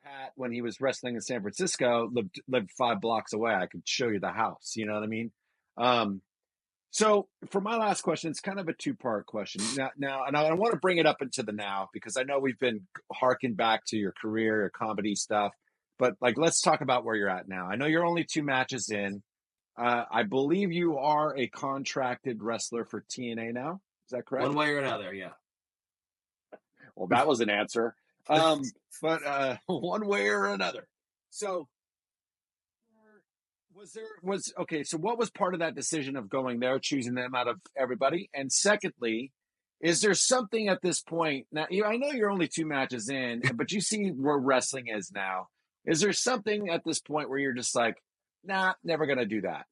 Pat, when he was wrestling in San Francisco, lived 5 blocks away. I could show you the house. You know what I mean? So for my last question, it's kind of a 2-part question. Now, and I want to bring it up into the now, because I know we've been harking back to your career, your comedy stuff, but like, let's talk about where you're at now. I know you're only 2 matches in. I believe you are a contracted wrestler for TNA now. Is that correct? One way or another, yeah. Well, that was an answer. But one way or another. So so what was part of that decision of going there, choosing them out of everybody? And secondly, is there something at this point now? I know you're only 2 matches in, but you see where wrestling is now. Is there something at this point where you're just like, nah, never gonna do that?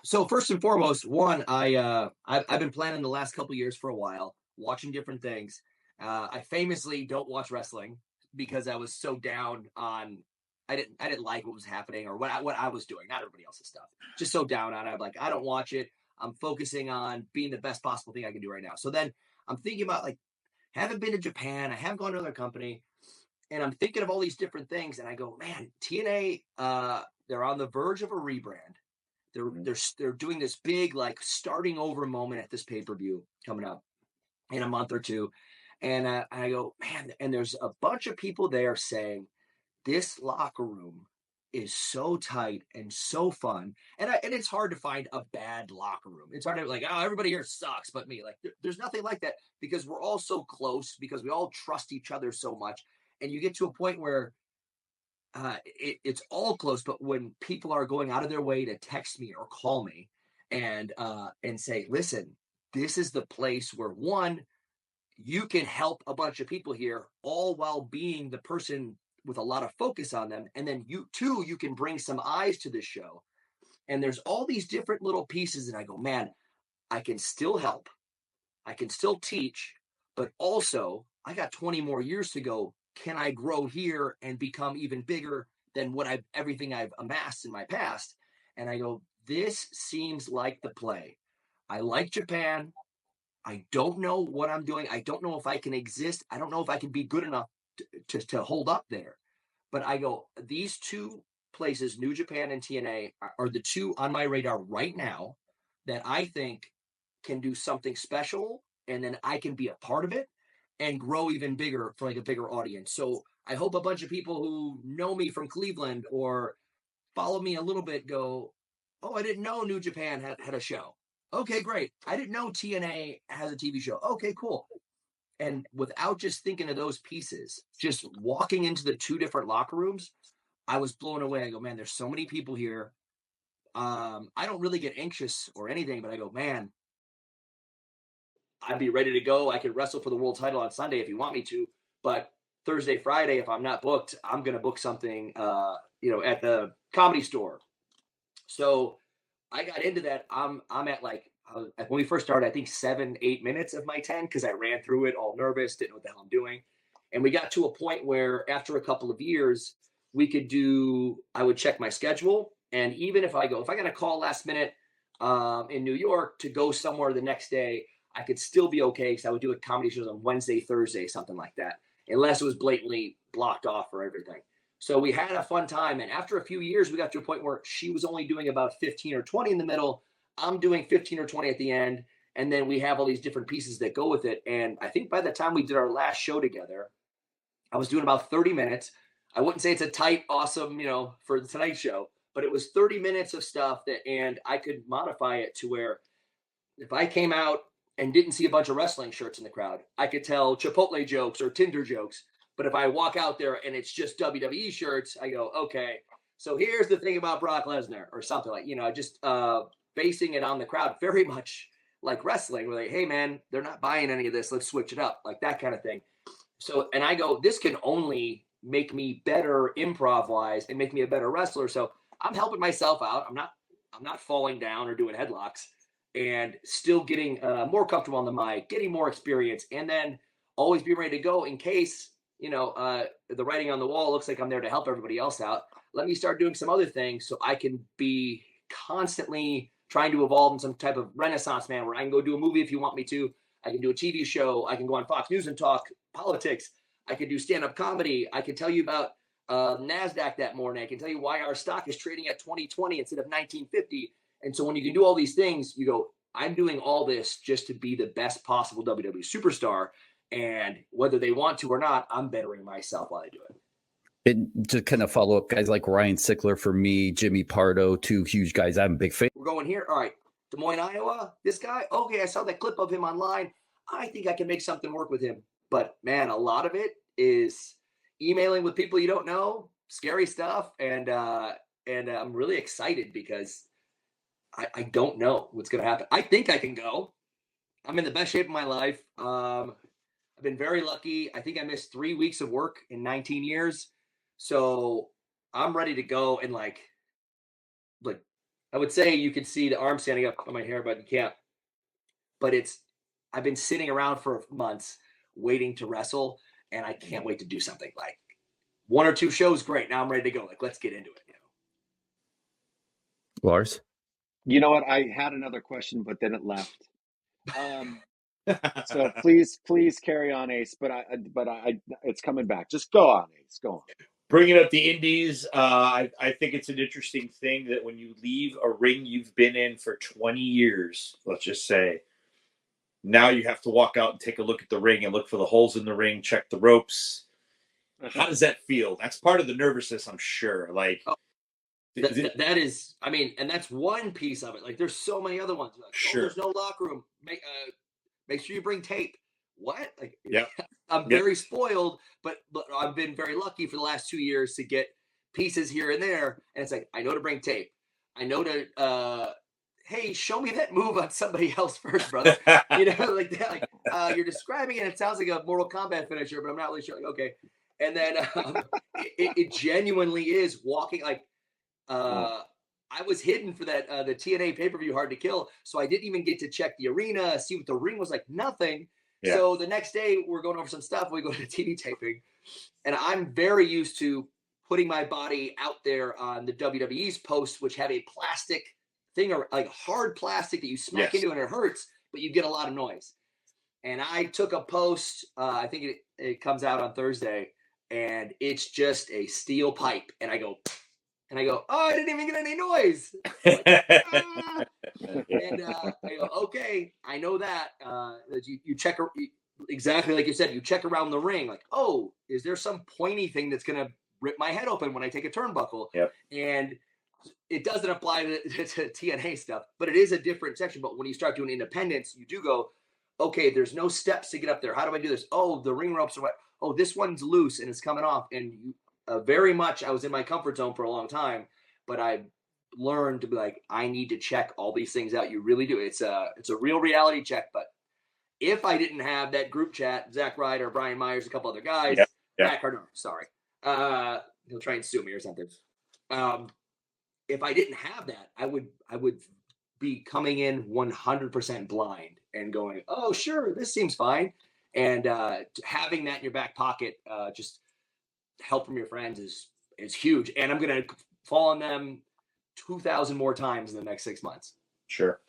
So first and foremost, one, I've been planning the last couple of years for a while, watching different things. I famously don't watch wrestling because I was so down on I didn't like what was happening or what I was doing, not everybody else's stuff. Just so down on it. I'm like, I don't watch it. I'm focusing on being the best possible thing I can do right now. So then I'm thinking about like, haven't been to Japan. I haven't gone to another company. And I'm thinking of all these different things. And I go, man, TNA, they're on the verge of a rebrand. They're doing this big, like, starting over moment at this pay-per-view coming up in a month or two. And I go, man, and there's a bunch of people there saying this locker room is so tight and so fun. And it's hard to find a bad locker room. It's hard to like, oh, everybody here sucks but me. Like there's nothing like that because we're all so close, because we all trust each other so much. And you get to a point where it's all close, but when people are going out of their way to text me or call me and say, listen, this is the place where, one, you can help a bunch of people here, all while being the person with a lot of focus on them. And then you can bring some eyes to this show. And there's all these different little pieces. And I go, man, I can still help. I can still teach, but also I got 20 more years to go. Can I grow here and become even bigger than everything I've amassed in my past? And I go, this seems like the play. I like Japan. I don't know what I'm doing. I don't know if I can exist. I don't know if I can be good enough to hold up there. But I go, these two places, New Japan and TNA, are the two on my radar right now that I think can do something special. And then I can be a part of it and grow even bigger for like a bigger audience. So I hope a bunch of people who know me from Cleveland or follow me a little bit go, oh, I didn't know New Japan had a show. Okay, great. I didn't know TNA has a TV show. Okay, cool. And without just thinking of those pieces, just walking into the two different locker rooms, I was blown away. I go, man, there's so many people here. I don't really get anxious or anything, but I go, man, I'd be ready to go. I could wrestle for the world title on Sunday if you want me to, but Thursday, Friday, if I'm not booked, I'm going to book something, at the Comedy Store. So I got into that. I'm at like, when we first started, I think 7-8 minutes of my 10, because I ran through it all nervous, didn't know what the hell I'm doing. And we got to a point where after a couple of years, I would check my schedule. And even if I got to call last minute in New York to go somewhere the next day, I could still be okay, because I would do a comedy shows on Wednesday, Thursday, something like that, unless it was blatantly blocked off for everything. So we had a fun time. And after a few years, we got to a point where she was only doing about 15 or 20 in the middle. I'm doing 15 or 20 at the end. And then we have all these different pieces that go with it. And I think by the time we did our last show together, I was doing about 30 minutes. I wouldn't say it's a tight, awesome, for the Tonight Show, but it was 30 minutes of stuff and I could modify it to where if I came out and didn't see a bunch of wrestling shirts in the crowd, I could tell Chipotle jokes or Tinder jokes. But if I walk out there and it's just WWE shirts, I go, okay, so here's the thing about Brock Lesnar or something like, just basing it on the crowd, very much like wrestling, where like, hey man, they're not buying any of this. Let's switch it up, like that kind of thing. So, and I go, this can only make me better improv wise and make me a better wrestler. So I'm helping myself out. I'm not falling down or doing headlocks, and still getting more comfortable on the mic, getting more experience, and then always be ready to go in case, the writing on the wall looks like I'm there to help everybody else out. Let me start doing some other things so I can be constantly trying to evolve in some type of Renaissance man, where I can go do a movie if you want me to. I can do a TV show. I can go on Fox News and talk politics. I can do stand-up comedy. I can tell you about NASDAQ that morning. I can tell you why our stock is trading at 2020 instead of 1950. And so when you can do all these things, you go, I'm doing all this just to be the best possible WWE superstar. And whether they want to or not, I'm bettering myself while I do it. And to kind of follow up, guys like Ryan Sickler for me, Jimmy Pardo, two huge guys I'm a big fan. We're going here. All right. Des Moines, Iowa. This guy. Okay, I saw that clip of him online. I think I can make something work with him. But man, a lot of it is emailing with people you don't know, scary stuff. And I'm really excited because I don't know what's going to happen. I think I can go. I'm in the best shape of my life. I've been very lucky. I think I missed 3 weeks of work in 19 years. So I'm ready to go. And like I would say you could see the arm standing up on my hair, but you can't. But I've been sitting around for months waiting to wrestle, and I can't wait to do something. Like 1 or 2 shows, great. Now I'm ready to go. Like, let's get into it. Lars? You know what? I had another question, but then it left. So please carry on, Ace. But it's coming back. Just go on, Ace. Go on. Bringing up the indies, I think it's an interesting thing that when you leave a ring you've been in for 20 years, let's just say, now you have to walk out and take a look at the ring and look for the holes in the ring, check the ropes. How does that feel? That's part of the nervousness, I'm sure. Like, that is, I mean, and that's one piece of it. Like, there's so many other ones. Like, sure. There's no locker room. Make sure you bring tape. What? Like, yeah. I'm very spoiled, but I've been very lucky for the last 2 years to get pieces here and there. And it's like, I know to bring tape. I know to, hey, show me that move on somebody else first, brother. You know, like that. Like, you're describing it. It sounds like a Mortal Kombat finisher, but I'm not really sure. Like, okay. And then it genuinely is walking. Like, I was hidden for that the TNA pay-per-view Hard to Kill, so I didn't even get to check the arena, see what the ring was like. Nothing. Yeah. So the next day we're going over some stuff. We go to TV taping, and I'm very used to putting my body out there on the WWE's posts, which have a plastic thing, or like hard plastic that you smack into and it hurts, but you get a lot of noise. And I took a post. I think it comes out on Thursday, and it's just a steel pipe, and I go, oh, I didn't even get any noise. Like, And I go, okay, I know that. You check exactly like you said. You check around the ring, like, oh, is there some pointy thing that's gonna rip my head open when I take a turnbuckle? Yep. And it doesn't apply to TNA stuff, but it is a different section. But when you start doing independence, you do go, okay, there's no steps to get up there. How do I do this? Oh, the ring ropes are what? Oh, this one's loose and it's coming off. And very much, I was in my comfort zone for a long time, but I learned to be like, I need to check all these things out. You really do. It's a real reality check. But if I didn't have that group chat, Zach Ryder, Brian Myers, a couple other guys, Matt Cardona, sorry, he'll try and sue me or something. If I didn't have that, I would be coming in 100% blind and going, oh, sure, this seems fine. And having that in your back pocket, just help from your friends is huge. And I'm going to fall on them 2,000 more times in the next 6 months. Sure.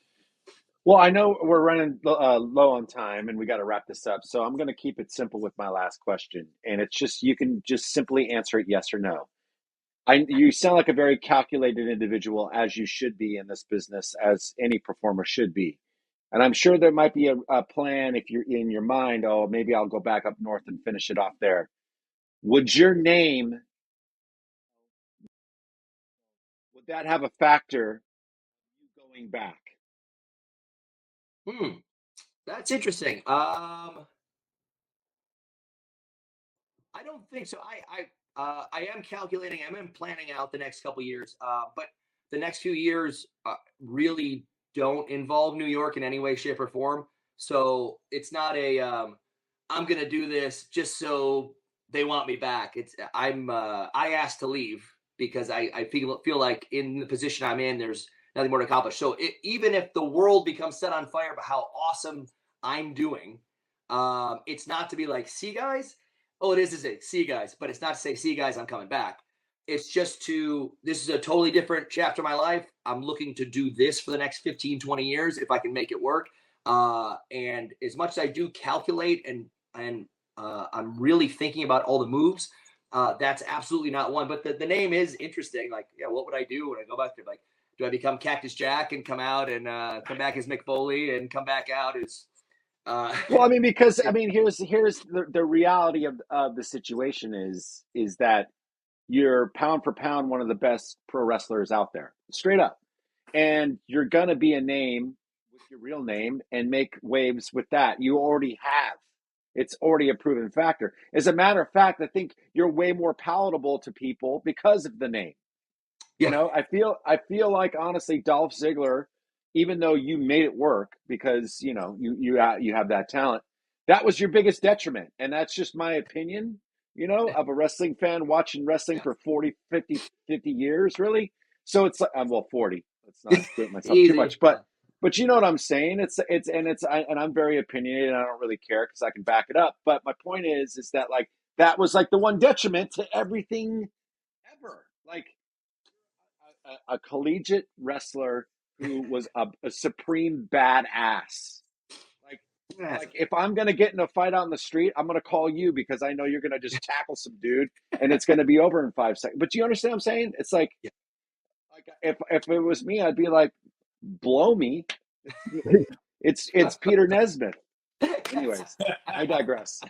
Well, I know we're running low on time and we got to wrap this up. So I'm going to keep it simple with my last question. And it's just, you can just simply answer it yes or no. You sound like a very calculated individual, as you should be in this business, as any performer should be. And I'm sure there might be a plan if you're in your mind, oh, maybe I'll go back up north and finish it off there. Would your name, would that have a factor in you going back? That's interesting. I don't think so. I am calculating. I am planning out the next couple of years. But the next few years really don't involve New York in any way, shape, or form. So it's not I'm going to do this just so they want me back. I asked to leave because I feel like in the position I'm in, there's nothing more to accomplish. So even if the world becomes set on fire by how awesome I'm doing, it's not to be like, see guys, oh, it is to say, see you guys, but it's not to say, see you guys, I'm coming back. It's just this is a totally different chapter of my life. I'm looking to do this for the next 15, 20 years if I can make it work. And as much as I do calculate and I'm really thinking about all the moves, that's absolutely not one. But the name is interesting. Like, yeah, what would I do when I go back there? Like, do I become Cactus Jack and come out and come back as Mick Foley and come back out as well, I mean, because I mean, here's the reality of the situation is that you're pound for pound one of the best pro wrestlers out there, straight up, and you're gonna be a name with your real name and make waves with that. You already have. It's already a proven factor. As a matter of fact, I think you're way more palatable to people because of the name. Yeah. You know, I feel like honestly, Dolph Ziggler, even though you made it work because, you know, you have that talent, that was your biggest detriment. And that's just my opinion, you know, of a wrestling fan watching wrestling for 40, 50 years, really. So it's like, well, 40. Let's not do it myself too much, but you know what I'm saying? And I'm very opinionated and I don't really care because I can back it up. But my point is that like that was like the one detriment to everything ever. Like a collegiate wrestler who was a supreme badass. Like if I'm gonna get in a fight out in the street, I'm gonna call you because I know you're gonna just tackle some dude and it's gonna be over in 5 seconds. But do you understand what I'm saying? It's like if it was me, I'd be like, blow me. It's Peter Nesmith. Anyways, I digress.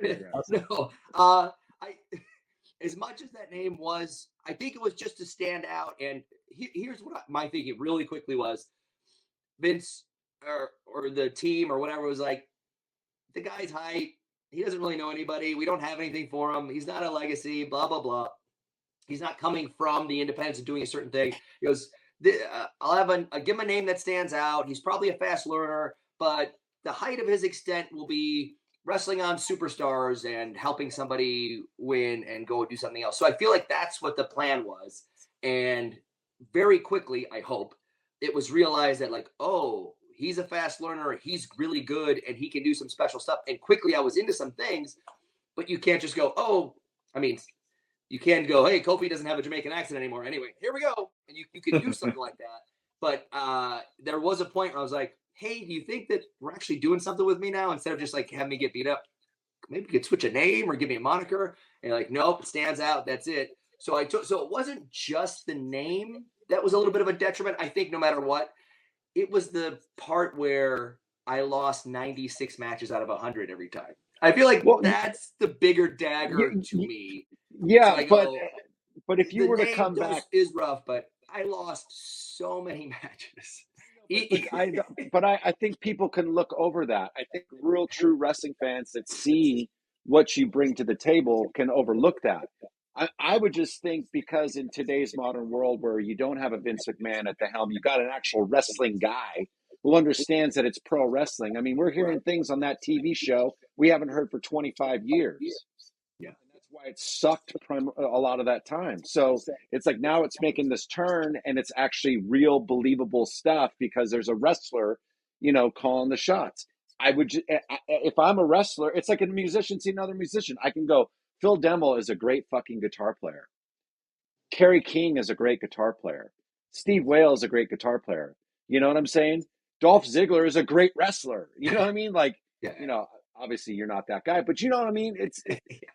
No, I as much as that name was, I think it was just to stand out. And here's what my thinking really quickly was: Vince or the team or whatever was like, the guy's height, he doesn't really know anybody. We don't have anything for him. He's not a legacy. Blah blah blah. He's not coming from the independents and doing a certain thing. He goes, I'll give him a name that stands out. He's probably a fast learner, but the height of his extent will be wrestling on superstars and helping somebody win and go do something else. So I feel like that's what the plan was. And very quickly, I hope, it was realized that like, oh, he's a fast learner. He's really good and he can do some special stuff. And quickly I was into some things, but you can't just go, oh, I mean, you can go, hey, Kofi doesn't have a Jamaican accent anymore. Anyway, here we go. And you can do something like that. But there was a point where I was like, hey, do you think that we're actually doing something with me now instead of just like having me get beat up? Maybe we could switch a name or give me a moniker. And like, nope, it stands out. That's it. So it wasn't just the name that was a little bit of a detriment. I think no matter what, it was the part where I lost 96 matches out of 100 every time. I feel like that's the bigger dagger to me. Yeah, so but if you were to come back, is rough, but I lost so many matches. I think people can look over that. I think real true wrestling fans that see what you bring to the table can overlook that. I would just think because in today's modern world where you don't have a Vince McMahon at the helm, you got an actual wrestling guy who understands that it's pro wrestling. I mean, we're hearing things on that TV show we haven't heard for 25 years. Yeah. And that's why it sucked a lot of that time. So it's like now it's making this turn and it's actually real believable stuff because there's a wrestler, calling the shots. If I'm a wrestler, it's like a musician seeing another musician. I can go, Phil Demmel is a great fucking guitar player. Kerry King is a great guitar player. Steve Whale is a great guitar player. You know what I'm saying? Dolph Ziggler is a great wrestler. You know what I mean? Like, obviously you're not that guy, but you know what I mean?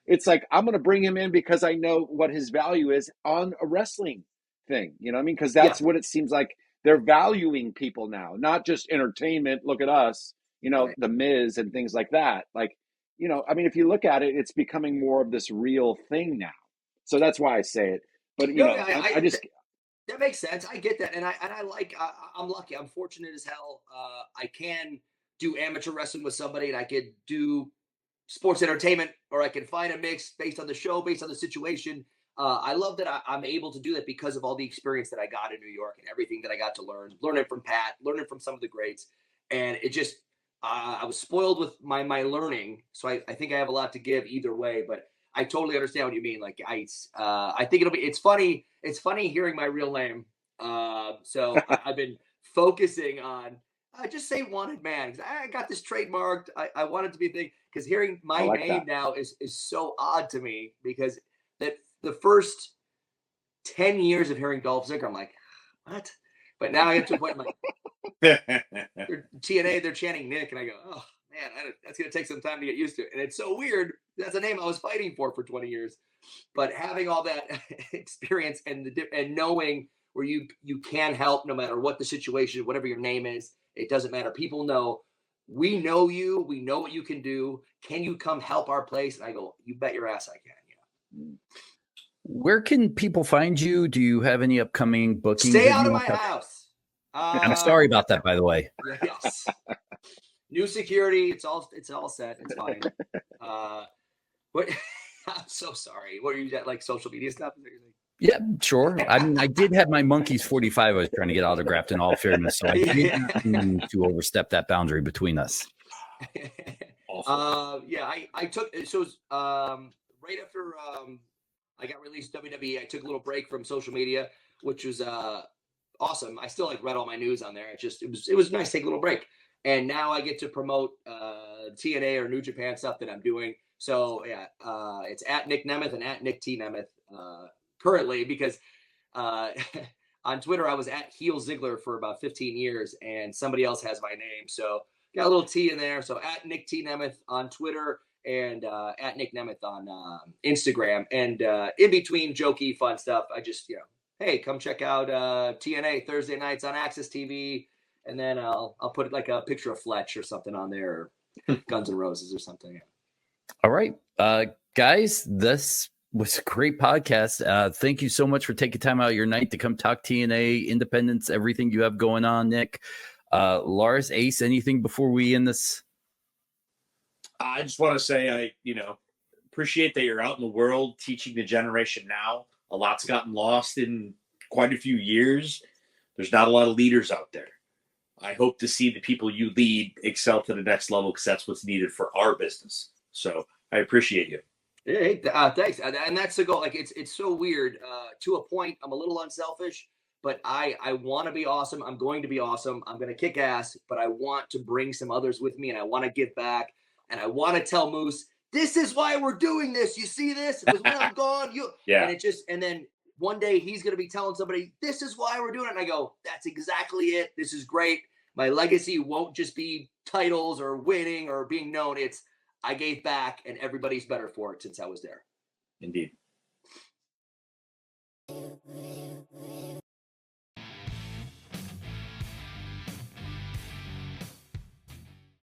It's like, I'm going to bring him in because I know what his value is on a wrestling thing. You know what I mean? Because that's what it seems like they're valuing people now, not just entertainment. Look at us, the Miz and things like that. Like, I mean, if you look at it, it's becoming more of this real thing now. So that's why I say it. But, I just... That makes sense. I get that. And I'm lucky. I'm fortunate as hell. I can do amateur wrestling with somebody and I could do sports entertainment, or I can find a mix based on the show, based on the situation. I love that I'm able to do that because of all the experience that I got in New York and everything that I got to learning from Pat, learning from some of the greats. And it just, I was spoiled with my learning. So I think I have a lot to give either way, but I totally understand what you mean. Like I think it's funny. It's funny hearing my real name. So I've been focusing on, just say wanted man, because I got this trademarked. I want it to be a thing, because hearing my name now is so odd to me, because that the first 10 years of hearing Dolph Ziggler, I'm like, what? But now I get to a point, TNA, they're chanting Nick, and I go, oh man, that's going to take some time to get used to. And it's so weird. That's a name I was fighting for 20 years. But having all that experience and knowing where you can help no matter what the situation, whatever your name is, it doesn't matter. People know, we know you. We know what you can do. Can you come help our place? And I go, you bet your ass I can. Where can people find you? Do you have any upcoming bookings? Stay out of my house. I'm sorry about that, by the way. Yes. New security. It's all set. It's fine. What? I'm so sorry. What are you at, like social media stuff? Yeah, sure. I mean, I did have my Monkeys 45 I was trying to get autographed in all fairness, so I didn't mean to overstep that boundary between us. I took, so right after I got released WWE, I took a little break from social media, which was awesome. I still read all my news on there. It was nice to take a little break. And now I get to promote TNA or New Japan stuff that I'm doing. So yeah, it's at Nic Nemeth and at Nic T Nemeth currently, because on Twitter I was at Heel Ziggler for about 15 years, and somebody else has my name, so got a little T in there. So at Nic T Nemeth on Twitter, and at Nic Nemeth on Instagram, and in between jokey fun stuff, I just, hey, come check out TNA Thursday nights on Access TV, and then I'll put like a picture of Fletch or something on there, or Guns N' Roses or something. All right, guys, this was a great podcast. Thank you so much for taking time out of your night to come talk TNA, independence, everything you have going on, Nick. Lars, Ace, anything before we end this? I just want to say I appreciate that you're out in the world teaching the generation now. A lot's gotten lost in quite a few years. There's not a lot of leaders out there. I hope to see the people you lead excel to the next level, because that's what's needed for our business. So I appreciate you. Hey, thanks. And that's the goal. Like, it's so weird. To a point, I'm a little unselfish, but I want to be awesome. I'm going to be awesome. I'm going to kick ass, but I want to bring some others with me, and I want to give back, and I want to tell Moose, this is why we're doing this. You see this? It was when I'm gone. Yeah. And then one day he's going to be telling somebody, this is why we're doing it. And I go, that's exactly it. This is great. My legacy won't just be titles or winning or being known. It's, I gave back, and everybody's better for it since I was there. Indeed.